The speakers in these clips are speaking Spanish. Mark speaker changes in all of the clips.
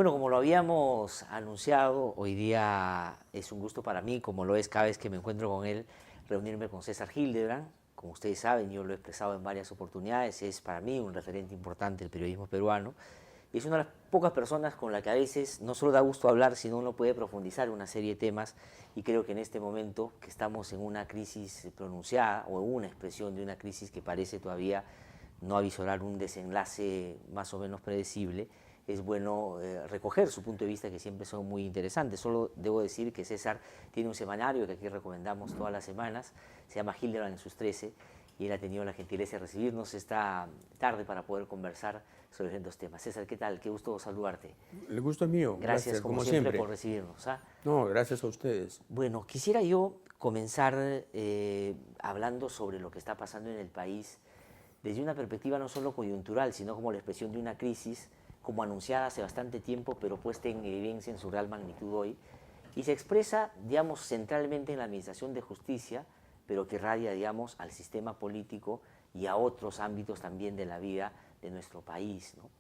Speaker 1: Bueno, como lo habíamos anunciado, hoy día es un gusto para mí, como lo es cada vez que me encuentro con él, reunirme con César Hildebrand. Como ustedes saben, yo lo he expresado en varias oportunidades, es para mí un referente importante del periodismo peruano. Y es una de las pocas personas con la que a veces no solo da gusto hablar, sino uno puede profundizar en una serie de temas. Y creo que en este momento, que estamos en una crisis pronunciada, o en una expresión de una crisis que parece todavía no avisorar un desenlace más o menos predecible, es bueno recoger su punto de vista, que siempre son muy interesantes. Solo debo decir que César tiene un semanario que aquí recomendamos todas las semanas, se llama Hildebrand en sus 13, y él ha tenido la gentileza de recibirnos esta tarde para poder conversar sobre distintos temas. César, ¿qué tal? Qué gusto saludarte.
Speaker 2: El gusto es mío,
Speaker 1: Gracias,
Speaker 2: gracias,
Speaker 1: como
Speaker 2: como
Speaker 1: siempre,
Speaker 2: siempre.
Speaker 1: por recibirnos. ¿Ah?
Speaker 2: No, gracias a ustedes.
Speaker 1: Bueno, quisiera yo comenzar hablando sobre lo que está pasando en el país desde una perspectiva no solo coyuntural, sino como la expresión de una crisis como anunciada hace bastante tiempo, pero puesta en evidencia en su real magnitud hoy, y se expresa, digamos, centralmente en la administración de justicia, pero que irradia, digamos, al sistema político y a otros ámbitos también de la vida de nuestro país, ¿no?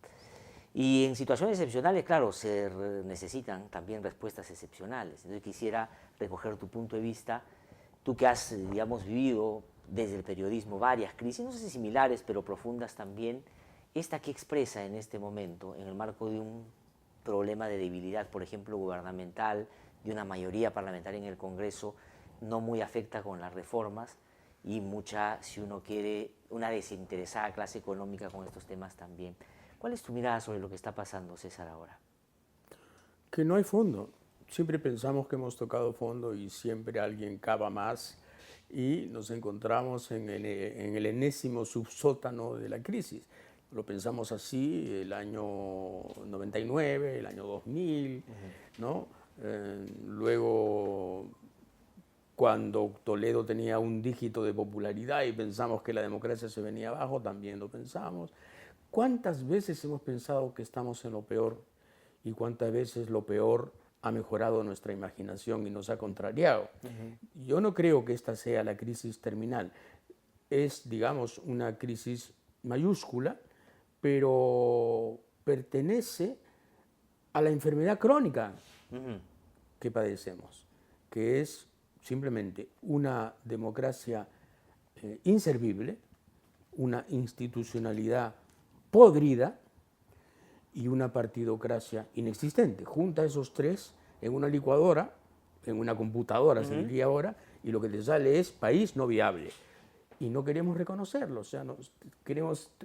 Speaker 1: Y en situaciones excepcionales, claro, se necesitan también respuestas excepcionales. Entonces quisiera recoger tu punto de vista, tú que has, digamos, vivido desde el periodismo varias crisis, no sé si similares, pero profundas también, esta que expresa en este momento, en el marco de un problema de debilidad, por ejemplo, gubernamental, de una mayoría parlamentaria en el Congreso, no muy afecta con las reformas, y mucha, si uno quiere, una desinteresada clase económica con estos temas también. ¿Cuál es tu mirada sobre lo que está pasando, César, ahora?
Speaker 2: Que no hay fondo. Siempre pensamos que hemos tocado fondo y siempre alguien cava más y nos encontramos en el enésimo subsótano de la crisis. Lo pensamos así el año 99, el año 2000, ¿no? Luego, cuando Toledo tenía un dígito de popularidad y pensamos que la democracia se venía abajo, también lo pensamos. ¿Cuántas veces hemos pensado que estamos en lo peor y cuántas veces lo peor ha mejorado nuestra imaginación y nos ha contrariado? Yo no creo que esta sea la crisis terminal. Es, digamos, una crisis mayúscula, pero pertenece a la enfermedad crónica que padecemos, que es simplemente una democracia inservible, una institucionalidad podrida y una partidocracia inexistente. Junta esos tres en una licuadora, en una computadora se diría ahora, y lo que te sale es país no viable. Y no queremos reconocerlo, o sea,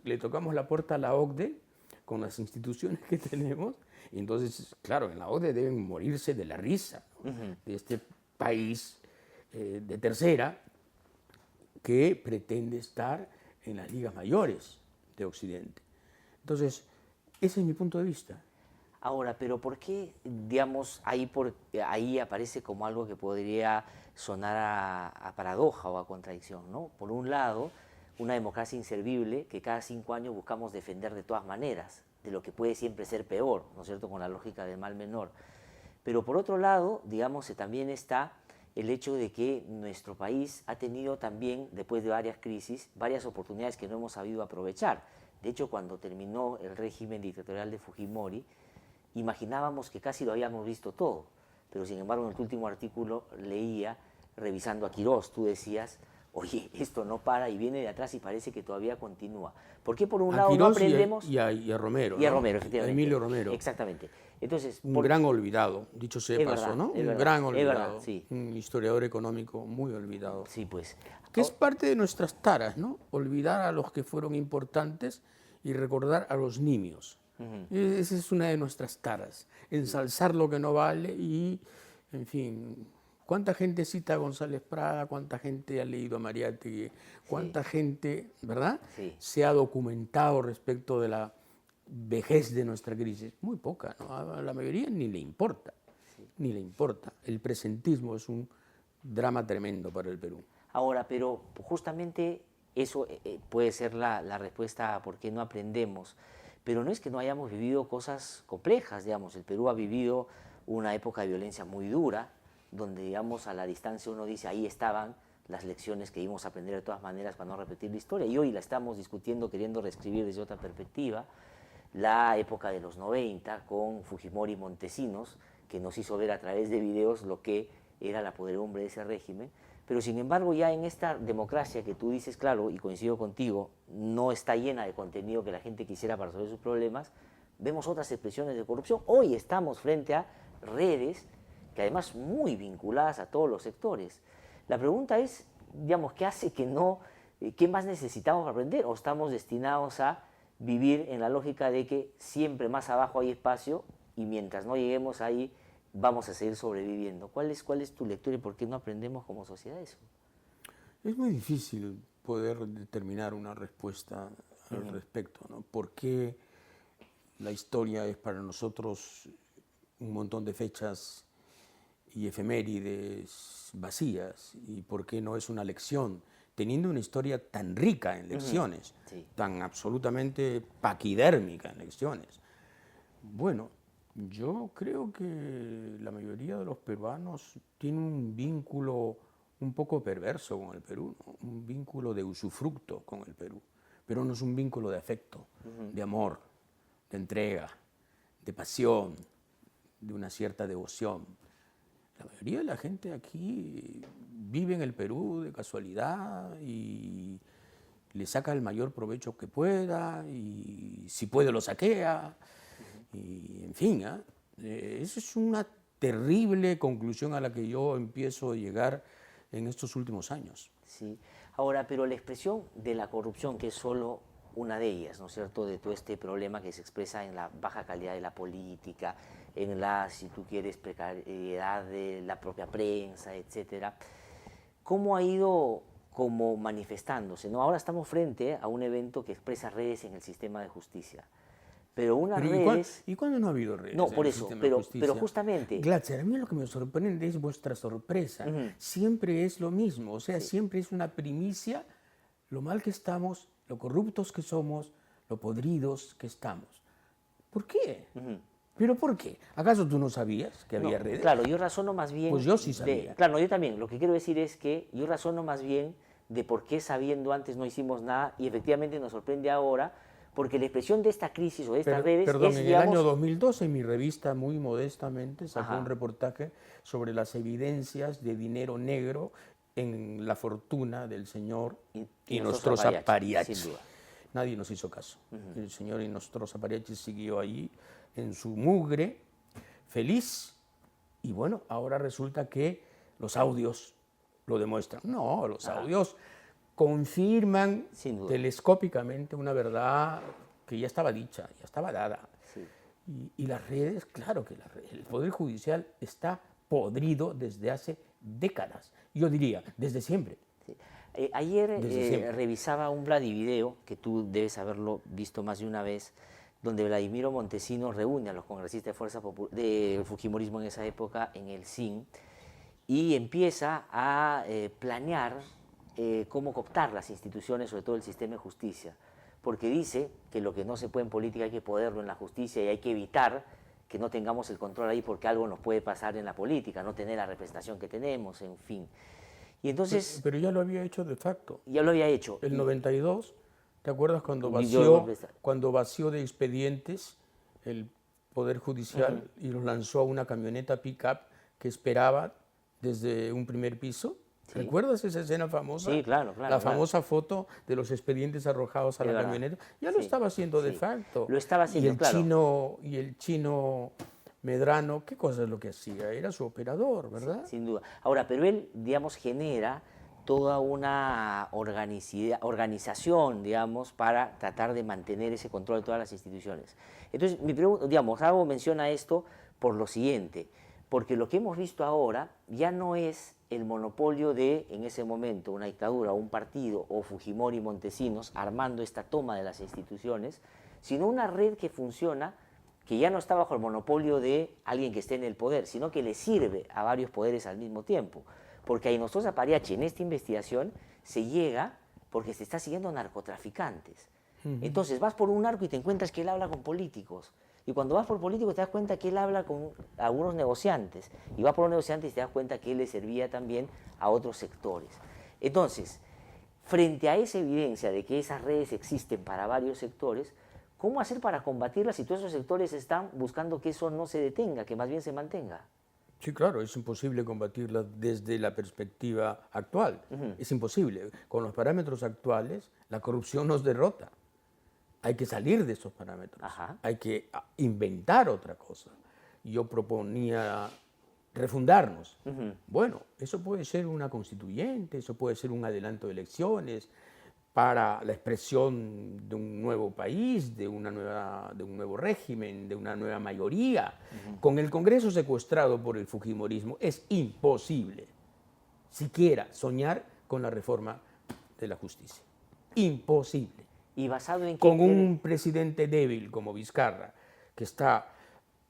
Speaker 2: le tocamos la puerta a la OCDE con las instituciones que tenemos, y entonces, claro, en la OCDE deben morirse de la risa, ¿no? De este país de tercera que pretende estar en las ligas mayores de Occidente. Entonces, ese es mi punto de vista.
Speaker 1: Ahora, pero ¿por qué, digamos, ahí aparece como algo que podría sonar a paradoja o a contradicción, ¿no? Por un lado, una democracia inservible que cada 5 años buscamos defender de todas maneras, de lo que puede siempre ser peor, ¿no es cierto?, con la lógica del mal menor. Pero por otro lado, digamos, también está el hecho de que nuestro país ha tenido también, después de varias crisis, varias oportunidades que no hemos sabido aprovechar. De hecho, cuando terminó el régimen dictatorial de Fujimori, imaginábamos que casi lo habíamos visto todo, pero sin embargo en el último artículo leía, revisando a Quirós, tú decías, oye, esto no para y viene de atrás y parece que todavía continúa. ¿Por qué por un
Speaker 2: A
Speaker 1: lado no
Speaker 2: Quirós
Speaker 1: aprendemos?
Speaker 2: y a Romero,
Speaker 1: Y a
Speaker 2: ¿no?
Speaker 1: Romero,
Speaker 2: A
Speaker 1: efectivamente.
Speaker 2: Emilio Romero.
Speaker 1: Exactamente. Entonces,
Speaker 2: Un gran olvidado, dicho sea de
Speaker 1: es
Speaker 2: paso,
Speaker 1: verdad,
Speaker 2: ¿no?
Speaker 1: es
Speaker 2: Un
Speaker 1: verdad,
Speaker 2: gran
Speaker 1: es verdad,
Speaker 2: olvidado.
Speaker 1: sí,
Speaker 2: Un historiador económico muy olvidado.
Speaker 1: sí, pues.
Speaker 2: Que es parte de nuestras taras, ¿no? Olvidar a los que fueron importantes y recordar a los nimios. Esa es una de nuestras taras. Ensalzar lo que no vale y, en fin, ¿cuánta gente cita a González Prada? ¿Cuánta gente ha leído a Mariátegui?
Speaker 1: Sí,
Speaker 2: ¿Cuánta gente, verdad,
Speaker 1: sí.
Speaker 2: se ha documentado respecto de la vejez de nuestra crisis? Muy poca, ¿no? A la mayoría ni le importa, ni le importa. El presentismo es un drama tremendo para el Perú.
Speaker 1: Ahora, pero justamente eso puede ser la respuesta a por qué no aprendemos. Pero no es que no hayamos vivido cosas complejas, digamos. El Perú ha vivido una época de violencia muy dura, donde, digamos, a la distancia uno dice, ahí estaban las lecciones que íbamos a aprender de todas maneras para no repetir la historia. Y hoy la estamos discutiendo, queriendo reescribir desde otra perspectiva. la época de los 90 con Fujimori y Montesinos, que nos hizo ver a través de videos lo que era la podredumbre de ese régimen. Pero sin embargo ya en esta democracia que tú dices, claro, y coincido contigo, no está llena de contenido que la gente quisiera para resolver sus problemas, vemos otras expresiones de corrupción. Hoy estamos frente a redes que además muy vinculadas a todos los sectores. La pregunta es, digamos, ¿qué hace que no, qué más necesitamos para aprender? ¿O estamos destinados a vivir en la lógica de que siempre más abajo hay espacio y mientras no lleguemos ahí vamos a seguir sobreviviendo? ¿Cuál es tu lectura y por qué no aprendemos como sociedad eso?
Speaker 2: Es muy difícil poder determinar una respuesta al respecto, ¿no? ¿Por qué la historia es para nosotros un montón de fechas y efemérides vacías? ¿Y por qué no es una lección? Teniendo una historia tan rica en lecciones,
Speaker 1: Sí.
Speaker 2: tan absolutamente paquidérmica en lecciones. Bueno, yo creo que la mayoría de los peruanos tiene un vínculo un poco perverso con el Perú, ¿no? Un vínculo de usufructo con el Perú, pero no es un vínculo de afecto, de amor, de entrega, de pasión, de una cierta devoción. La mayoría de la gente aquí vive en el Perú de casualidad y le saca el mayor provecho que pueda y si puede lo saquea. Y en fin, esa es una terrible conclusión a la que yo empiezo a llegar en estos últimos años.
Speaker 1: Sí. Ahora, pero la expresión de la corrupción, que es solo una de ellas, ¿no es cierto?, de todo este problema que se expresa en la baja calidad de la política, en la, si tú quieres, precariedad de la propia prensa, etcétera. ¿Cómo ha ido como manifestándose, ¿no? Ahora estamos frente a un evento que expresa redes en el sistema de justicia. Pero unas redes...
Speaker 2: ¿Y cuándo no ha habido redes?
Speaker 1: No, por eso, pero justamente...
Speaker 2: Glatzer, a mí lo que me sorprende es vuestra sorpresa. Siempre es lo mismo, o sea, siempre es una primicia lo mal que estamos, lo corruptos que somos, lo podridos que estamos. ¿Por qué? ¿Pero por qué? ¿Acaso tú no sabías que había redes?
Speaker 1: Claro, yo razono más bien...
Speaker 2: Pues yo sí sabía.
Speaker 1: Claro, yo también. Lo que quiero decir es que yo razono más bien de por qué sabiendo antes no hicimos nada y efectivamente nos sorprende ahora, porque la expresión de esta crisis o de estas redes
Speaker 2: perdón,
Speaker 1: es,
Speaker 2: en
Speaker 1: digamos...
Speaker 2: el año 2012 mi revista muy modestamente sacó un reportaje sobre las evidencias de dinero negro en la fortuna del señor Inostroza Pariachi.
Speaker 1: Sin duda.
Speaker 2: Nadie nos hizo caso. El señor Inostroza Pariachi siguió allí en su mugre, feliz, y bueno, ahora resulta que los audios lo demuestran. No, los audios confirman telescópicamente una verdad que ya estaba dicha, ya estaba dada.
Speaker 1: Sí.
Speaker 2: Y las redes, claro que el Poder Judicial está podrido desde hace décadas. Yo diría, desde siempre.
Speaker 1: Sí. Ayer revisaba un Vladivideo, que tú debes haberlo visto más de una vez, donde Vladimiro Montesinos reúne a los congresistas de Fuerza del Fujimorismo en esa época en el CIN y empieza a planear cómo cooptar las instituciones, sobre todo el sistema de justicia, porque dice que lo que no se puede en política hay que poderlo en la justicia y hay que evitar que no tengamos el control ahí porque algo nos puede pasar en la política, no tener la representación que tenemos, en fin. Y entonces...
Speaker 2: Pero ya lo había hecho de facto.
Speaker 1: Ya lo había hecho.
Speaker 2: El 92, ¿te acuerdas cuando vació de expedientes el Poder Judicial y los lanzó a una camioneta pick-up que esperaba desde un primer piso? ¿Sí? ¿Recuerdas esa escena famosa?
Speaker 1: Sí, claro.
Speaker 2: La famosa foto de los expedientes arrojados a la camioneta. Ya lo estaba haciendo de facto.
Speaker 1: Lo estaba haciendo,
Speaker 2: y el chino Medrano, ¿qué cosa es lo que hacía? Era su operador, ¿verdad?
Speaker 1: Sin duda. Ahora, pero él, digamos, genera toda una organización, digamos, para tratar de mantener ese control de todas las instituciones. Entonces, mi pregunta, digamos, hago mención a esto por lo siguiente, porque lo que hemos visto ahora ya no es el monopolio de, en ese momento, una dictadura o un partido o Fujimori y Montesinos armando esta toma de las instituciones, sino una red que funciona, que ya no está bajo el monopolio de alguien que esté en el poder, sino que le sirve a varios poderes al mismo tiempo. Porque a Inostroza Pariachi en esta investigación se llega porque se está siguiendo narcotraficantes. Entonces vas por un narco y te encuentras que él habla con políticos. Y cuando vas por políticos te das cuenta que él habla con algunos negociantes. Y vas por los negociantes y te das cuenta que él le servía también a otros sectores. Entonces, frente a esa evidencia de que esas redes existen para varios sectores, ¿Cómo hacer para combatirla si todos esos sectores están buscando que eso no se detenga, que más bien se mantenga?
Speaker 2: Sí, claro, es imposible combatirla desde la perspectiva actual. Es imposible. Con los parámetros actuales, la corrupción nos derrota. Hay que salir de esos parámetros.
Speaker 1: Ajá.
Speaker 2: Hay que inventar otra cosa. Yo proponía refundarnos. Bueno, eso puede ser una constituyente, eso puede ser un adelanto de elecciones para la expresión de un nuevo país, de un nuevo régimen, de una nueva mayoría. Con el Congreso secuestrado por el fujimorismo es imposible siquiera soñar con la reforma de la justicia. Imposible.
Speaker 1: ¿Y basado en qué?
Speaker 2: Con un presidente débil como Vizcarra, que está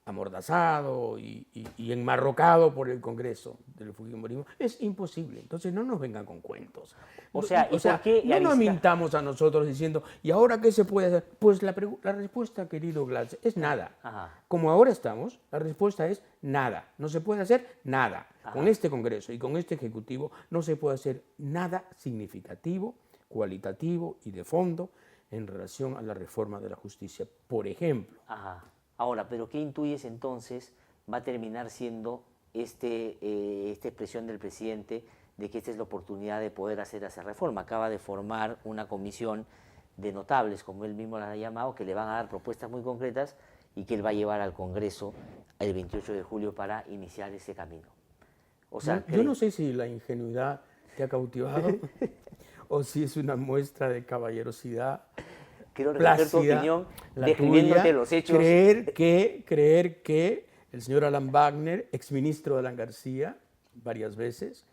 Speaker 2: amordazado y enmarrocado por el Congreso del fujimorismo, es imposible. Entonces no nos vengan con cuentos.
Speaker 1: O sea, ¿por qué
Speaker 2: no nos
Speaker 1: Vizcarra?
Speaker 2: mintamos a nosotros diciendo, ¿y ahora qué se puede hacer? Pues la respuesta, querido Glatz, es nada.
Speaker 1: Ajá.
Speaker 2: Como ahora estamos, la respuesta es nada. No se puede hacer nada.
Speaker 1: Ajá.
Speaker 2: Con este Congreso y con este Ejecutivo no se puede hacer nada significativo, cualitativo y de fondo en relación a la reforma de la justicia, por ejemplo.
Speaker 1: Ajá. Ahora, ¿pero qué intuyes entonces va a terminar siendo esta expresión del presidente de que esta es la oportunidad de poder hacer esa reforma? Acaba de formar una comisión de notables, como él mismo la ha llamado, que le van a dar propuestas muy concretas y que él va a llevar al Congreso el 28 de julio para iniciar ese camino. O sea,
Speaker 2: yo no sé si la ingenuidad te ha cautivado o si es una muestra de caballerosidad.
Speaker 1: Quiero recoger tu opinión describiéndote los hechos.
Speaker 2: Creer que el señor Alan Wagner, exministro de Alan García, varias veces,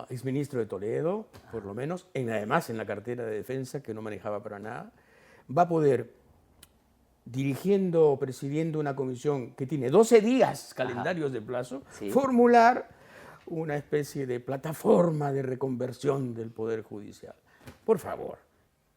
Speaker 2: exministro de Toledo, por lo menos, además en la cartera de defensa, que no manejaba para nada, va a poder, dirigiendo o presidiendo una comisión que tiene 12 días calendarios de plazo,
Speaker 1: Sí.
Speaker 2: formular una especie de plataforma de reconversión del Poder Judicial. Por favor.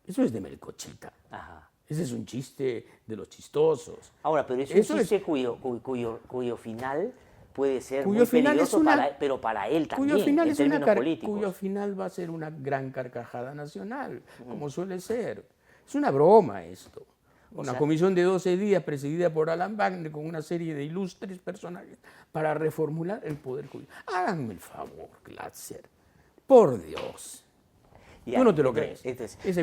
Speaker 2: Eso es de melcochita.
Speaker 1: Ajá.
Speaker 2: Ese es un chiste de los chistosos.
Speaker 1: Ahora, pero es un chiste cuyo final puede ser muy peligroso, pero para él también, en términos políticos.
Speaker 2: Cuyo final va a ser una gran carcajada nacional, como suele ser. Es una broma esto. Una comisión de 12 días presidida por Alan Wagner con una serie de ilustres personajes para reformular el Poder Judicial. Háganme el favor, Glatzer. Por Dios. Tú no te lo crees.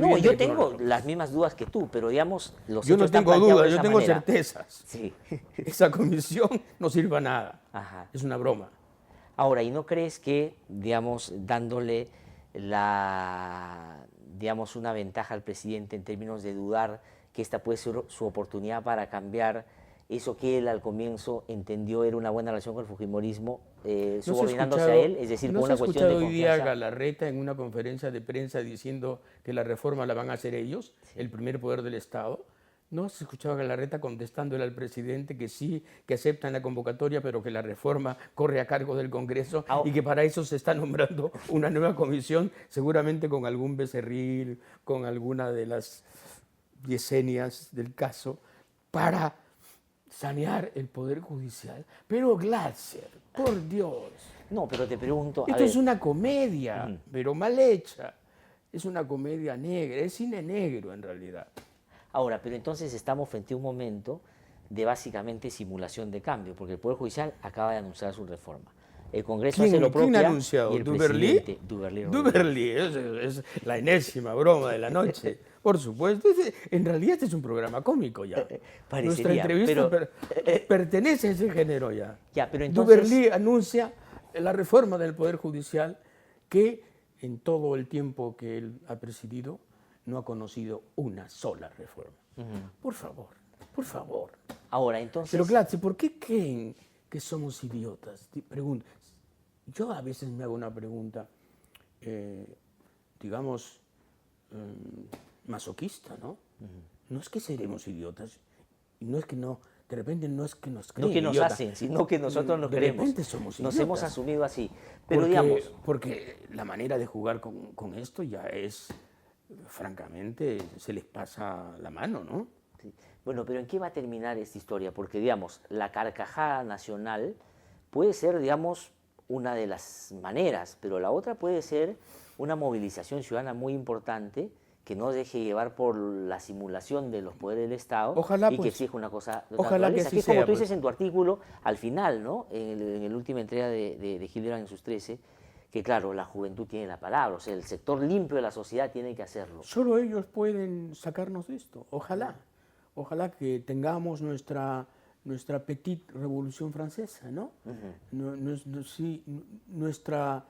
Speaker 1: No, yo tengo las mismas dudas que tú, pero digamos,
Speaker 2: yo no tengo dudas, yo tengo
Speaker 1: manera.
Speaker 2: certezas.
Speaker 1: Sí.
Speaker 2: Esa comisión no sirve a nada.
Speaker 1: Ajá.
Speaker 2: Es una broma.
Speaker 1: Ahora, ¿y no crees que, digamos, dándole una ventaja al presidente en términos de dudar que esta puede ser su oportunidad para cambiar eso que él al comienzo entendió era una buena relación con el fujimorismo, subordinándose a él, es decir,
Speaker 2: ¿no
Speaker 1: por una cuestión de
Speaker 2: hoy día
Speaker 1: confianza?
Speaker 2: a Galarreta en una conferencia de prensa diciendo que la reforma la van a hacer ellos, el primer poder del Estado? ¿No has escuchado a Galarreta contestándole al presidente que sí, que aceptan la convocatoria, pero que la reforma corre a cargo del Congreso y que para eso se está nombrando una nueva comisión, seguramente con algún becerril, con alguna de las Yesenias del caso, para sanear el Poder Judicial? Pero Glatzer, por Dios.
Speaker 1: No, pero te pregunto...
Speaker 2: Esto es una comedia, pero mal hecha. Es una comedia negra, es cine negro en realidad.
Speaker 1: Ahora, pero entonces estamos frente a un momento de básicamente simulación de cambio, porque el Poder Judicial acaba de anunciar su reforma. El Congreso hace lo propio.
Speaker 2: ¿Quién ha anunciado?
Speaker 1: Y el
Speaker 2: ¿Duberlí?
Speaker 1: presidente,
Speaker 2: Duberlí, es la enésima broma de la noche. Por supuesto, en realidad este es un programa cómico ya. Nuestra entrevista pertenece a ese género ya.
Speaker 1: Pero entonces...
Speaker 2: Duberlí anuncia la reforma del Poder Judicial que en todo el tiempo que él ha presidido no ha conocido una sola reforma. Por favor, por favor.
Speaker 1: Ahora, entonces...
Speaker 2: Pero Glatzer, ¿por qué creen que somos idiotas? Pregunto. Yo a veces me hago una pregunta, digamos, masoquista, ¿no? No es que seremos idiotas, y no es que no, de repente no es que nos creen
Speaker 1: no que nos
Speaker 2: idiotas,
Speaker 1: hacen, sino que nosotros nos
Speaker 2: de
Speaker 1: creemos.
Speaker 2: repente somos idiotas.
Speaker 1: Nos hemos asumido así. Pero digamos...
Speaker 2: Porque la manera de jugar con esto ya es, francamente, se les pasa la mano, ¿no?
Speaker 1: Sí. Bueno, pero ¿en qué va a terminar esta historia? Porque, digamos, la carcajada nacional puede ser, digamos, una de las maneras, pero la otra puede ser una movilización ciudadana muy importante que no deje llevar por la simulación de los poderes del Estado
Speaker 2: Ojalá,
Speaker 1: y que
Speaker 2: pues,
Speaker 1: exija una cosa de
Speaker 2: ojalá que
Speaker 1: naturaleza,
Speaker 2: así
Speaker 1: que es como
Speaker 2: sea,
Speaker 1: tú
Speaker 2: pues.
Speaker 1: dices en tu artículo, al final, ¿no? En la última entrega de Hildebrand en sus 13, que claro, la juventud tiene la palabra, o sea, el sector limpio de la sociedad tiene que hacerlo.
Speaker 2: Solo ellos pueden sacarnos de esto. Ojalá. Ojalá que tengamos nuestra petite revolución francesa, ¿no? Sí, nuestra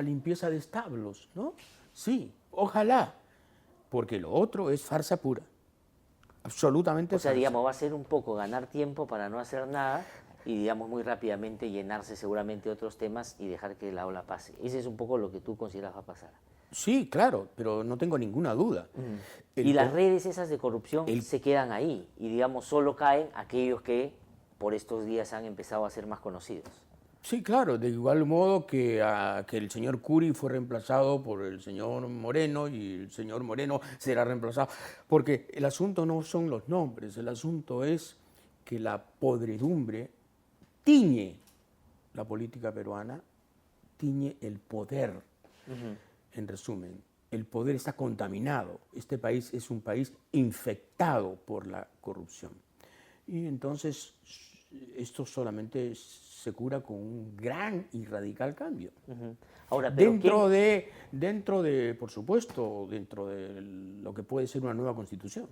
Speaker 2: limpieza de establos, ¿no? Sí, ojalá. Porque lo otro es farsa pura. Absolutamente
Speaker 1: O sea,
Speaker 2: farsa.
Speaker 1: digamos, va a ser un poco ganar tiempo para no hacer nada y, digamos, muy rápidamente llenarse seguramente de otros temas y dejar que la ola pase. Ese es un poco lo que tú consideras va a pasar.
Speaker 2: Sí, claro, pero no tengo ninguna duda.
Speaker 1: Y
Speaker 2: El
Speaker 1: las
Speaker 2: co-
Speaker 1: redes esas de corrupción
Speaker 2: el-
Speaker 1: se quedan ahí y, digamos, solo caen aquellos que por estos días han empezado a ser más conocidos.
Speaker 2: Sí, claro, de igual modo que el señor Curi fue reemplazado por el señor Moreno y el señor Moreno será reemplazado. Porque el asunto no son los nombres, el asunto es que la podredumbre tiñe la política peruana, tiñe el poder. En resumen, el poder está contaminado. Este país es un país infectado por la corrupción. Y entonces esto solamente se cura con un gran y radical cambio.
Speaker 1: Ahora, pero
Speaker 2: Dentro de, por supuesto, dentro de lo que puede ser una nueva constitución.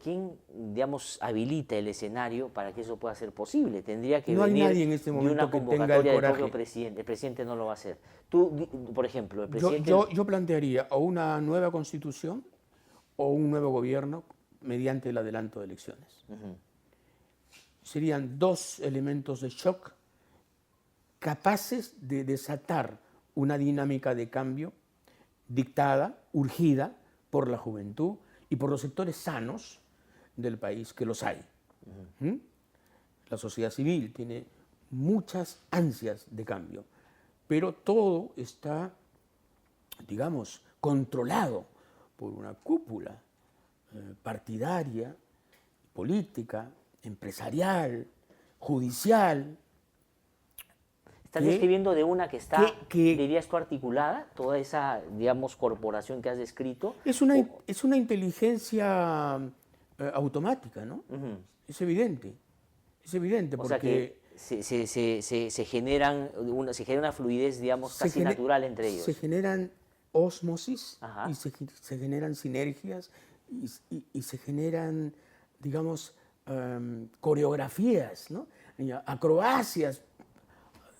Speaker 1: ¿quién, digamos, habilita el escenario para que eso pueda ser posible? Tendría que
Speaker 2: No hay
Speaker 1: venir
Speaker 2: nadie en este
Speaker 1: de
Speaker 2: momento
Speaker 1: una
Speaker 2: que tenga el
Speaker 1: convocatoria del propio
Speaker 2: coraje.
Speaker 1: presidente. El presidente no lo va a hacer. Tú, por ejemplo, el
Speaker 2: Yo,
Speaker 1: presidente...
Speaker 2: yo, yo plantearía o una nueva constitución o un nuevo gobierno mediante el adelanto de elecciones. Serían dos elementos de shock capaces de desatar una dinámica de cambio dictada, urgida por la juventud y por los sectores sanos del país, que los hay. ¿Mm? La sociedad civil tiene muchas ansias de cambio, pero todo está, digamos, controlado por una cúpula partidaria, política, empresarial, judicial.
Speaker 1: ¿Estás describiendo de una que está,
Speaker 2: que
Speaker 1: dirías tú, articulada, toda esa, digamos, corporación que has descrito?
Speaker 2: es una inteligencia automática, ¿no? Es evidente
Speaker 1: O sea que se genera una fluidez, digamos, casi natural entre ellos.
Speaker 2: se generan ósmosis
Speaker 1: Ajá.
Speaker 2: y se generan sinergias y se generan, digamos, coreografías, ¿no? Acrobacias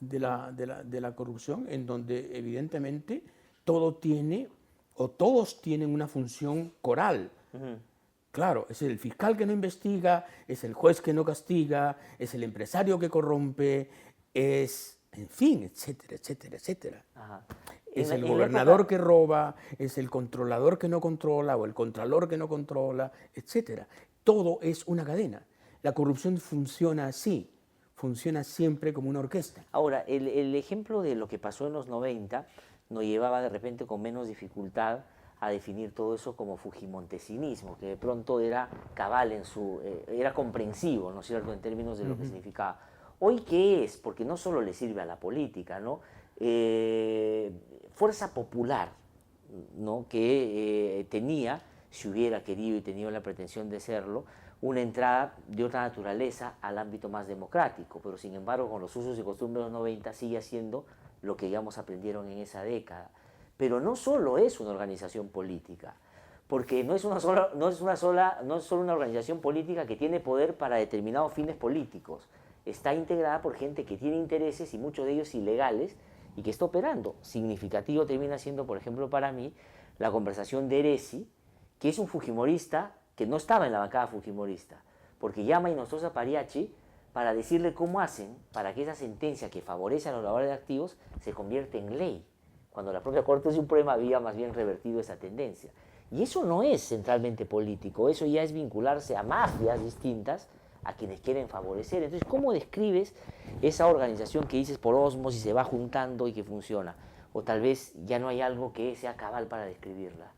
Speaker 2: de la corrupción, en donde evidentemente todo tiene o todos tienen una función coral. Claro, es el fiscal que no investiga, es el juez que no castiga, es el empresario que corrompe, es, en fin, etcétera, etcétera, etcétera.
Speaker 1: Ajá.
Speaker 2: Es el
Speaker 1: la
Speaker 2: gobernador
Speaker 1: época-
Speaker 2: que roba, es el controlador que no controla o el contralor que no controla, etcétera. Todo es una cadena. La corrupción funciona así, funciona siempre como una orquesta.
Speaker 1: Ahora, el ejemplo de lo que pasó en los 90 nos llevaba de repente con menos dificultad a definir todo eso como fujimontesinismo, que de pronto era cabal era comprensivo, ¿no es cierto?, en términos de lo que significaba. Hoy, ¿qué es? Porque no solo le sirve a la política, ¿no? Fuerza popular, ¿no?, que tenía, si hubiera querido y tenido la pretensión de serlo, una entrada de otra naturaleza al ámbito más democrático, pero sin embargo con los usos y costumbres de los 90 sigue haciendo lo que, digamos, aprendieron en esa década. Pero no solo es una organización política, porque no es solo una organización política que tiene poder para determinados fines políticos. Está integrada por gente que tiene intereses y muchos de ellos ilegales y que está operando. Significativo termina siendo, por ejemplo, para mí, la conversación de Eresi, que es un fujimorista que no estaba en la bancada fujimorista, porque llama a Hinojosa Pariachi para decirle cómo hacen para que esa sentencia que favorece a los lavadores de activos se convierta en ley, cuando la propia Corte Suprema había más bien revertido esa tendencia. Y eso no es centralmente político, eso ya es vincularse a mafias distintas a quienes quieren favorecer. Entonces, ¿cómo describes esa organización que dices por ósmosis se va juntando y que funciona? O tal vez ya no hay algo que sea cabal para describirla.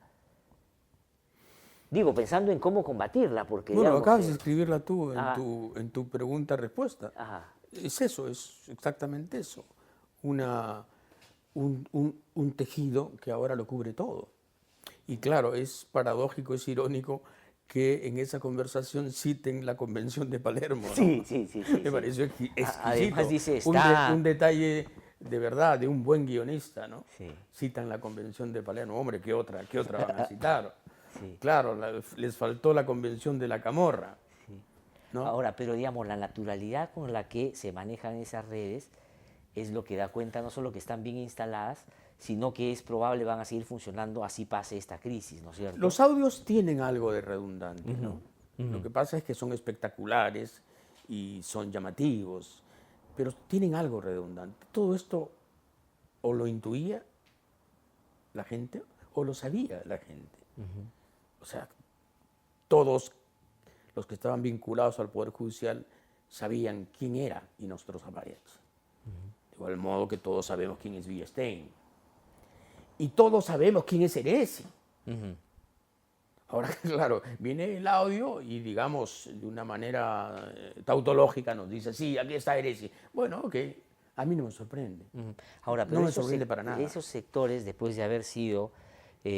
Speaker 1: Digo, pensando en cómo combatirla, porque...
Speaker 2: Bueno,
Speaker 1: digamos,
Speaker 2: acabas de escribirla tú en tu pregunta-respuesta.
Speaker 1: Ajá.
Speaker 2: Es eso, es exactamente eso. Un tejido que ahora lo cubre todo. Y claro, es paradójico, es irónico que en esa conversación citen la Convención de Palermo, ¿no?
Speaker 1: Sí, sí, sí, sí,
Speaker 2: Me
Speaker 1: sí.
Speaker 2: pareció
Speaker 1: Además
Speaker 2: exquisito.
Speaker 1: dice,
Speaker 2: Un detalle de verdad de un buen guionista, ¿no?
Speaker 1: Sí,
Speaker 2: Citan la Convención de Palermo. Hombre, qué otra van a citar?
Speaker 1: sí,
Speaker 2: Claro, les faltó la Convención de la Camorra,
Speaker 1: sí.
Speaker 2: ¿no?
Speaker 1: Ahora, pero digamos, la naturalidad con la que se manejan esas redes es lo que da cuenta no solo que están bien instaladas, sino que es probable van a seguir funcionando así pase esta crisis, ¿no es cierto?
Speaker 2: Los audios tienen algo de redundante, ¿no? Lo que pasa es que son espectaculares y son llamativos, pero tienen algo redundante. Todo esto o lo intuía la gente o lo sabía la gente. O sea, todos los que estaban vinculados al Poder Judicial sabían quién era Inóspero Zapariach. De igual modo que todos sabemos quién es Villestein. Y todos sabemos quién es Heresi. Ahora, claro, viene el audio y, digamos, de una manera tautológica nos dice, sí, aquí está Heresi. Bueno, ok, a mí no me sorprende.
Speaker 1: Ahora, pero
Speaker 2: No me sorprende para nada.
Speaker 1: esos sectores, después de haber sido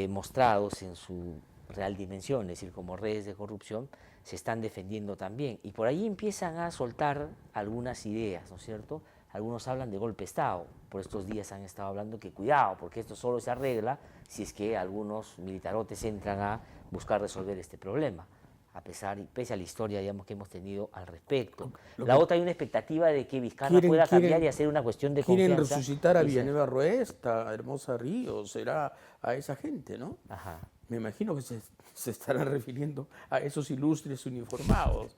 Speaker 1: mostrados en su real dimensión, es decir, como redes de corrupción, se están defendiendo también. Y por ahí empiezan a soltar algunas ideas, ¿no es cierto? Algunos hablan de golpe de Estado. Por estos días han estado hablando que cuidado, porque esto solo se arregla si es que algunos militarotes entran a buscar resolver este problema, pese a la historia, digamos, que hemos tenido al respecto. La otra, hay una expectativa de que Vizcarra pueda cambiar y hacer una cuestión de confianza.
Speaker 2: Quieren resucitar a Villanueva Ruesta, a Hermosa Ríos, será a esa gente, ¿no?
Speaker 1: Ajá.
Speaker 2: Me imagino que se estarán refiriendo a esos ilustres uniformados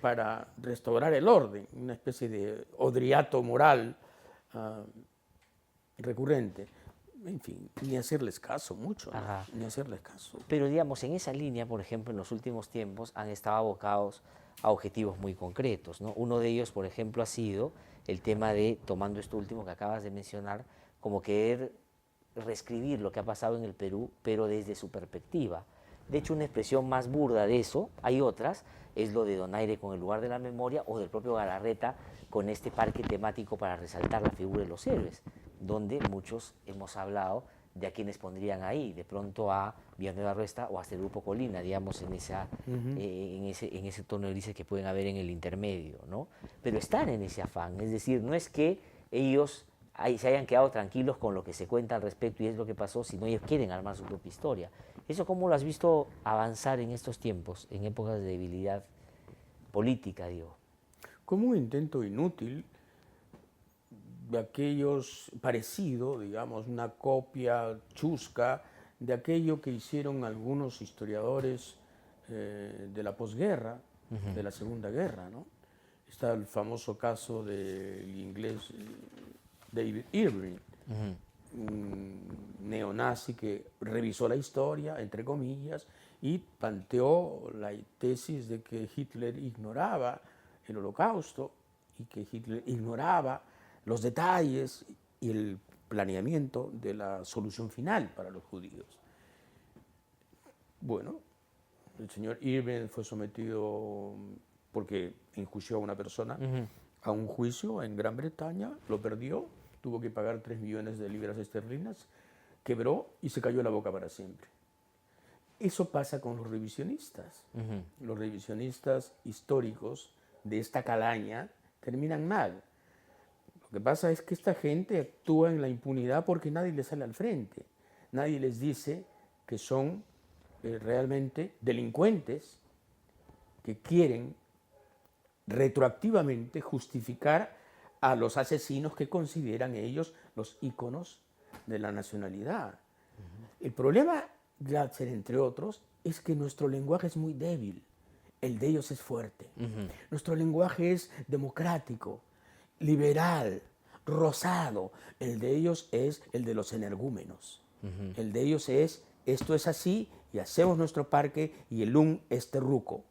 Speaker 2: para restaurar el orden, una especie de odriato moral recurrente. En fin, ni hacerles caso mucho, ¿no? Ni hacerles caso.
Speaker 1: Pero digamos, en esa línea, por ejemplo, en los últimos tiempos han estado abocados a objetivos muy concretos, ¿no? Uno de ellos, por ejemplo, ha sido el tema de, tomando esto último que acabas de mencionar, como querer reescribir lo que ha pasado en el Perú, pero desde su perspectiva. De hecho, una expresión más burda de eso, hay otras, es lo de Donaire con el lugar de la memoria o del propio Galarreta con este parque temático para resaltar la figura de los héroes, donde muchos hemos hablado de a quienes pondrían ahí, de pronto a Villanueva Ruesta o hasta el Grupo Colina, digamos, en ese tono de grises que pueden haber en el intermedio, ¿no? Pero están en ese afán, es decir, no es que ellos se hayan quedado tranquilos con lo que se cuenta al respecto y es lo que pasó, sino ellos quieren armar su propia historia. ¿Eso cómo lo has visto avanzar en estos tiempos, en épocas de debilidad política, digo?
Speaker 2: Como un intento inútil de aquellos, parecido, digamos, una copia chusca de aquello que hicieron algunos historiadores de la posguerra, de la Segunda Guerra, ¿no? Está el famoso caso del inglés David Irving, un neonazi que revisó la historia, entre comillas, y planteó la tesis de que Hitler ignoraba el Holocausto y que Hitler ignoraba los detalles y el planeamiento de la solución final para los judíos. Bueno, el señor Irving fue sometido, porque enjuició a una persona, a un juicio en Gran Bretaña, lo perdió, tuvo que pagar 3 millones de libras esterlinas, quebró y se cayó la boca para siempre. Eso pasa con los revisionistas. Los revisionistas históricos de esta calaña terminan mal. Lo que pasa es que esta gente actúa en la impunidad porque nadie les sale al frente. Nadie les dice que son realmente delincuentes que quieren retroactivamente justificar a los asesinos que consideran ellos los íconos de la nacionalidad. El problema, Glatzer, entre otros, es que nuestro lenguaje es muy débil. El de ellos es fuerte. Nuestro lenguaje es democrático, liberal, rosado. El de ellos es el de los energúmenos. El de ellos es, esto es así y hacemos nuestro parque y el es terruco.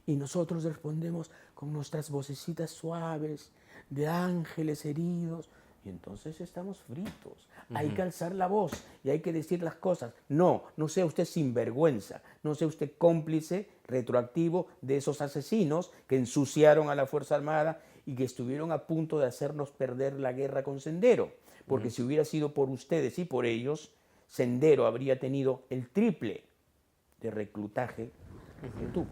Speaker 2: Y nosotros respondemos con nuestras vocecitas suaves de ángeles heridos. Y entonces estamos fritos. Hay que alzar la voz y hay que decir las cosas. No sea usted sinvergüenza, no sea usted cómplice retroactivo de esos asesinos que ensuciaron a la Fuerza Armada y que estuvieron a punto de hacernos perder la guerra con Sendero. Porque si hubiera sido por ustedes y por ellos, Sendero habría tenido el triple de reclutaje que tuvo.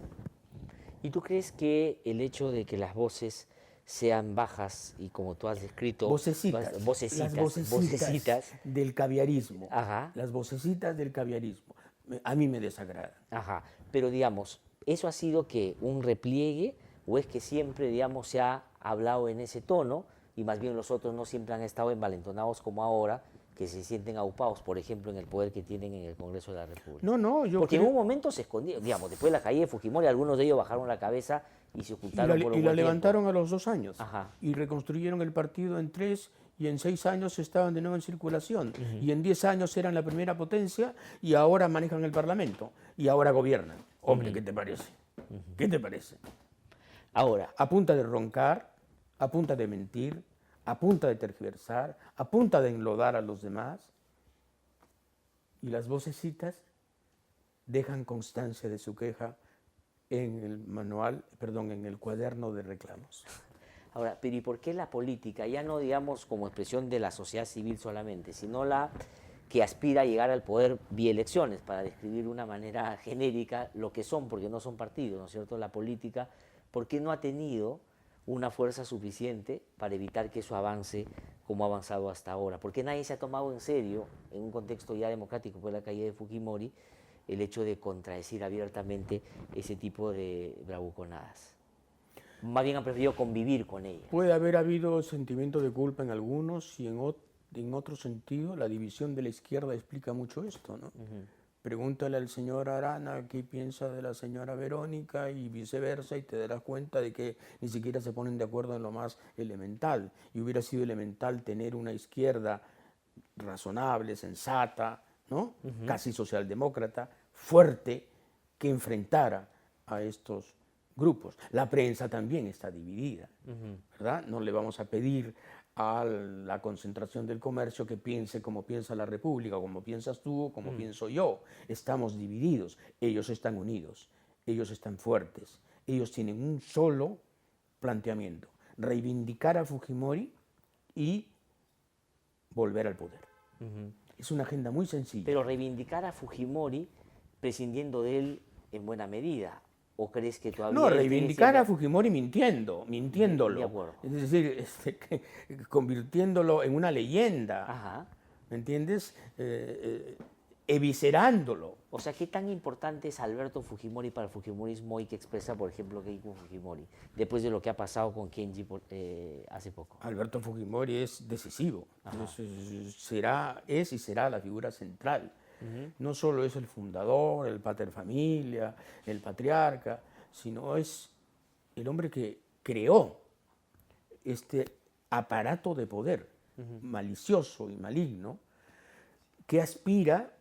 Speaker 1: ¿Y tú crees que el hecho de que las voces sean bajas y como tú has descrito,
Speaker 2: Vocecitas, las vocecitas del caviarismo,
Speaker 1: ajá,
Speaker 2: las vocecitas del caviarismo, a mí me desagradan.
Speaker 1: ajá, pero digamos, ¿eso ha sido que un repliegue o es que siempre, digamos, se ha hablado en ese tono y más bien los otros no siempre han estado envalentonados como ahora, que se sienten aupados, por ejemplo, en el poder que tienen en el Congreso de la República?
Speaker 2: No, yo
Speaker 1: Porque
Speaker 2: creo...
Speaker 1: en un momento se escondieron, digamos, después de la caída de Fujimori, algunos de ellos bajaron la cabeza y se ocultaron por un
Speaker 2: Y
Speaker 1: buen
Speaker 2: la
Speaker 1: tiempo.
Speaker 2: levantaron a los 2 años.
Speaker 1: Ajá.
Speaker 2: Y reconstruyeron el partido en 3 y en 6 años estaban de nuevo en circulación. Y en 10 años eran la primera potencia y ahora manejan el Parlamento. Y ahora gobiernan. Hombre, ¿qué te parece? ¿Qué te parece?
Speaker 1: Ahora,
Speaker 2: A punta de roncar, a punta de mentir, a punta de tergiversar, a punta de enlodar a los demás. Y las vocecitas dejan constancia de su queja en el manual, perdón, en el cuaderno de reclamos.
Speaker 1: ahora, pero ¿y por qué la política, ya no digamos como expresión de la sociedad civil solamente, sino la que aspira a llegar al poder vía elecciones, para describir de una manera genérica lo que son, porque no son partidos, ¿no es cierto? La política, ¿por qué no ha tenido una fuerza suficiente para evitar que eso avance como ha avanzado hasta ahora? ¿Por qué nadie se ha tomado en serio, en un contexto ya democrático por la caída de Fujimori, el hecho de contradecir abiertamente ese tipo de bravuconadas? Más bien han preferido convivir con ella.
Speaker 2: Puede haber habido sentimiento de culpa en algunos y en otro sentido la división de la izquierda explica mucho esto, ¿no? Pregúntale al señor Arana qué piensa de la señora Verónica y viceversa y te darás cuenta de que ni siquiera se ponen de acuerdo en lo más elemental. Y hubiera sido elemental tener una izquierda razonable, sensata, ¿no? Casi socialdemócrata, fuerte, que enfrentara a estos grupos. La prensa también está dividida, ¿verdad? No le vamos a pedir a la concentración del comercio que piense como piensa la República, como piensas tú, o como pienso yo. Estamos divididos, ellos están unidos, ellos están fuertes, ellos tienen un solo planteamiento: reivindicar a Fujimori y volver al poder. Es una agenda muy sencilla.
Speaker 1: Pero reivindicar a Fujimori prescindiendo de él en buena medida. ¿O crees que todavía...
Speaker 2: No, reivindicar a Fujimori mintiéndolo.
Speaker 1: De acuerdo.
Speaker 2: Es decir, convirtiéndolo en una leyenda.
Speaker 1: Ajá.
Speaker 2: ¿Me entiendes? Eviscerándolo.
Speaker 1: O sea, ¿qué tan importante es Alberto Fujimori para el fujimorismo hoy que expresa, por ejemplo, Keiko Fujimori, después de lo que ha pasado con Kenji hace poco?
Speaker 2: Alberto Fujimori es decisivo. Es y será la figura central. No solo es el fundador, el pater familia, el patriarca, sino es el hombre que creó este aparato de poder malicioso y maligno que aspira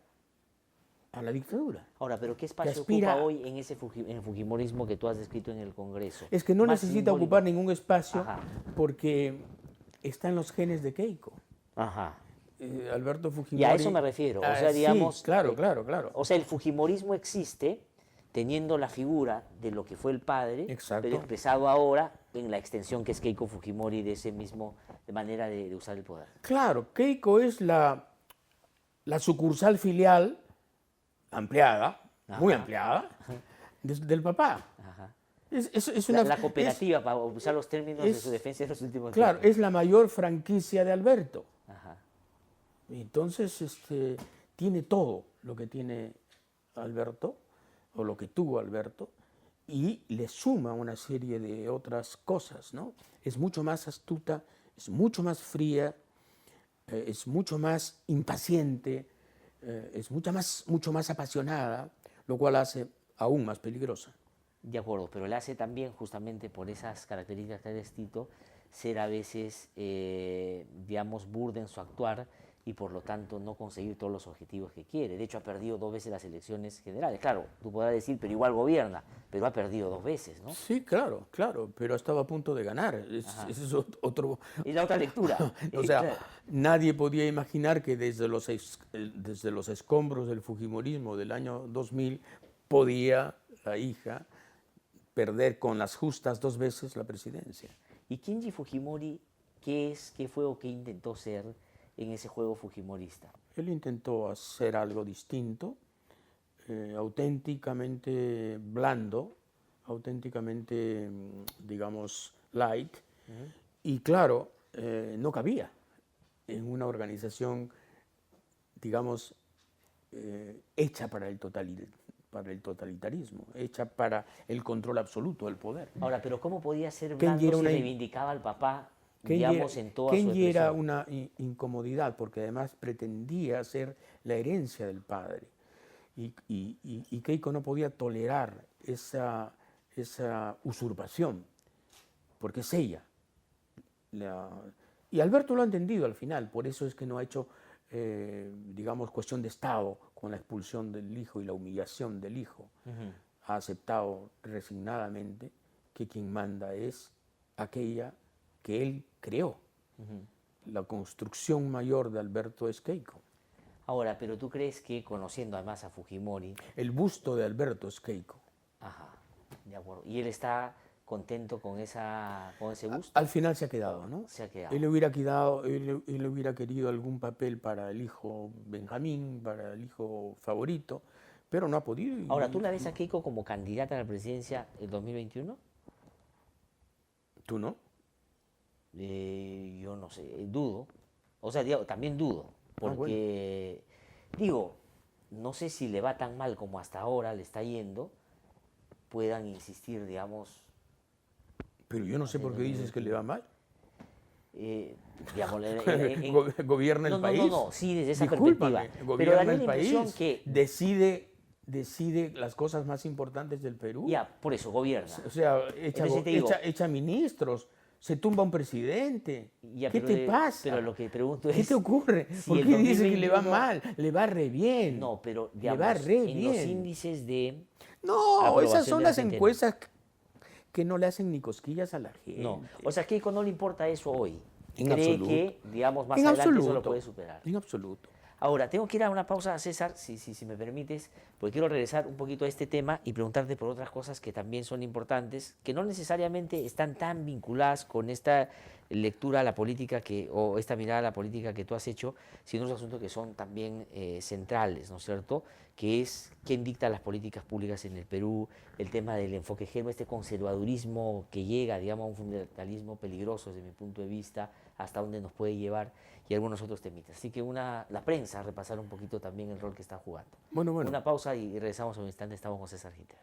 Speaker 2: a la dictadura.
Speaker 1: Ahora, ¿pero qué espacio ocupa hoy en ese en el fujimorismo que tú has descrito en el Congreso?
Speaker 2: Es que no necesita ocupar ningún espacio.
Speaker 1: Ajá.
Speaker 2: Porque está en los genes de Keiko.
Speaker 1: Ajá.
Speaker 2: Alberto Fujimori...
Speaker 1: Y a eso me refiero. O sea, digamos...
Speaker 2: Sí, claro.
Speaker 1: O sea, el fujimorismo existe teniendo la figura de lo que fue el padre,
Speaker 2: Exacto,
Speaker 1: pero expresado ahora en la extensión que es Keiko Fujimori de ese mismo, de manera de usar el poder.
Speaker 2: Claro, Keiko es la sucursal filial ampliada, muy ampliada, del papá.
Speaker 1: Ajá.
Speaker 2: Es
Speaker 1: la cooperativa, para usar los términos de su defensa en los últimos
Speaker 2: Claro,
Speaker 1: tiempos.
Speaker 2: es la mayor franquicia de Alberto.
Speaker 1: Ajá.
Speaker 2: Entonces, tiene todo lo que tiene Alberto, o lo que tuvo Alberto, y le suma una serie de otras cosas, ¿no? Es mucho más astuta, es mucho más fría, es mucho más impaciente, es mucho más apasionada, lo cual la hace aún más peligrosa.
Speaker 1: De acuerdo, pero le hace también, justamente por esas características que ha descrito, ser a veces, digamos, burda en su actuar y por lo tanto no conseguir todos los objetivos que quiere. De hecho, ha perdido 2 veces las elecciones generales. Claro, tú podrás decir, pero igual gobierna, pero ha perdido 2 veces, ¿no?
Speaker 2: Sí, claro, pero estaba a punto de ganar. Ese es otro...
Speaker 1: Es la otra lectura.
Speaker 2: O sea,
Speaker 1: Claro.
Speaker 2: nadie podía imaginar que desde los escombros del fujimorismo del año 2000 podía la hija perder con las justas 2 veces la presidencia.
Speaker 1: ¿Y Kenji Fujimori qué es, qué fue o qué intentó ser en ese juego fujimorista?
Speaker 2: Él intentó hacer algo distinto, auténticamente blando, auténticamente, digamos, light, y claro, no cabía en una organización, digamos, hecha para para el totalitarismo, hecha para el control absoluto del poder.
Speaker 1: Ahora, pero ¿cómo podía ser
Speaker 2: Kenji
Speaker 1: blando
Speaker 2: era
Speaker 1: si
Speaker 2: una,
Speaker 1: reivindicaba al papá,
Speaker 2: Kenji era,
Speaker 1: digamos, en toda su
Speaker 2: Kenji era
Speaker 1: expresión?
Speaker 2: una incomodidad, porque además pretendía ser la herencia del padre. Y Keiko no podía tolerar esa usurpación, porque es ella. Y Alberto lo ha entendido al final, por eso es que no ha hecho, digamos, cuestión de Estado con la expulsión del hijo y la humillación del hijo. Ha aceptado resignadamente que quien manda es aquella que él creó. La construcción mayor de Alberto es Keiko.
Speaker 1: Ahora, pero tú crees que conociendo además a Fujimori,
Speaker 2: El busto de Alberto es Keiko.
Speaker 1: ajá, de acuerdo, y él está contento con ese busto,
Speaker 2: Al final se ha quedado, ¿no?
Speaker 1: se ha quedado.
Speaker 2: Él hubiera querido algún papel para el hijo Benjamín, para el hijo favorito, pero no ha podido.
Speaker 1: Ahora, ¿tú la ves a Keiko como candidata a la presidencia el 2021?
Speaker 2: ¿Tú no?
Speaker 1: Yo no sé, dudo. O sea, digo, también dudo, porque, digo, no sé si le va tan mal como hasta ahora le está yendo, puedan insistir, digamos,
Speaker 2: Pero yo no sé por qué dices que le va mal.
Speaker 1: digamos,
Speaker 2: Gobierna el país.
Speaker 1: No, sí, desde esa
Speaker 2: Discúlpame,
Speaker 1: perspectiva. Pero daría
Speaker 2: gobierna
Speaker 1: la
Speaker 2: el
Speaker 1: impresión
Speaker 2: país,
Speaker 1: que,
Speaker 2: decide las cosas más importantes del Perú.
Speaker 1: ya, por eso, gobierna.
Speaker 2: O sea,
Speaker 1: Entonces te digo,
Speaker 2: echa ministros, se tumba un presidente.
Speaker 1: ya,
Speaker 2: ¿Qué te pasa?
Speaker 1: pero lo que pregunto
Speaker 2: ¿Qué
Speaker 1: es,
Speaker 2: te ocurre?
Speaker 1: si
Speaker 2: ¿Por
Speaker 1: el
Speaker 2: qué dices que le va
Speaker 1: 2021
Speaker 2: mal? Le va re bien.
Speaker 1: No, pero
Speaker 2: le
Speaker 1: digamos,
Speaker 2: va re
Speaker 1: en los
Speaker 2: bien.
Speaker 1: índices de
Speaker 2: No,
Speaker 1: aprobación
Speaker 2: esas son
Speaker 1: de la
Speaker 2: las
Speaker 1: gente,
Speaker 2: encuestas que no le hacen ni cosquillas a la gente.
Speaker 1: no. O sea, Keiko no le importa eso hoy.
Speaker 2: En
Speaker 1: Cree
Speaker 2: absoluto.
Speaker 1: que, digamos, más
Speaker 2: En
Speaker 1: adelante eso lo
Speaker 2: absoluto.
Speaker 1: puede superar.
Speaker 2: En absoluto.
Speaker 1: Ahora, tengo que ir a una pausa, César, si me permites, porque quiero regresar un poquito a este tema y preguntarte por otras cosas que también son importantes, que no necesariamente están tan vinculadas con esta lectura a la política o esta mirada a la política que tú has hecho, sino otros asuntos que son también centrales, ¿no es cierto? Que es quién dicta las políticas públicas en el Perú, el tema del enfoque género, este conservadurismo que llega, digamos, a un fundamentalismo peligroso desde mi punto de vista, hasta dónde nos puede llevar y algunos otros temitas. Así que la prensa, repasar un poquito también el rol que está jugando.
Speaker 2: Bueno.
Speaker 1: Una pausa y regresamos en un instante, estamos con César Gintera.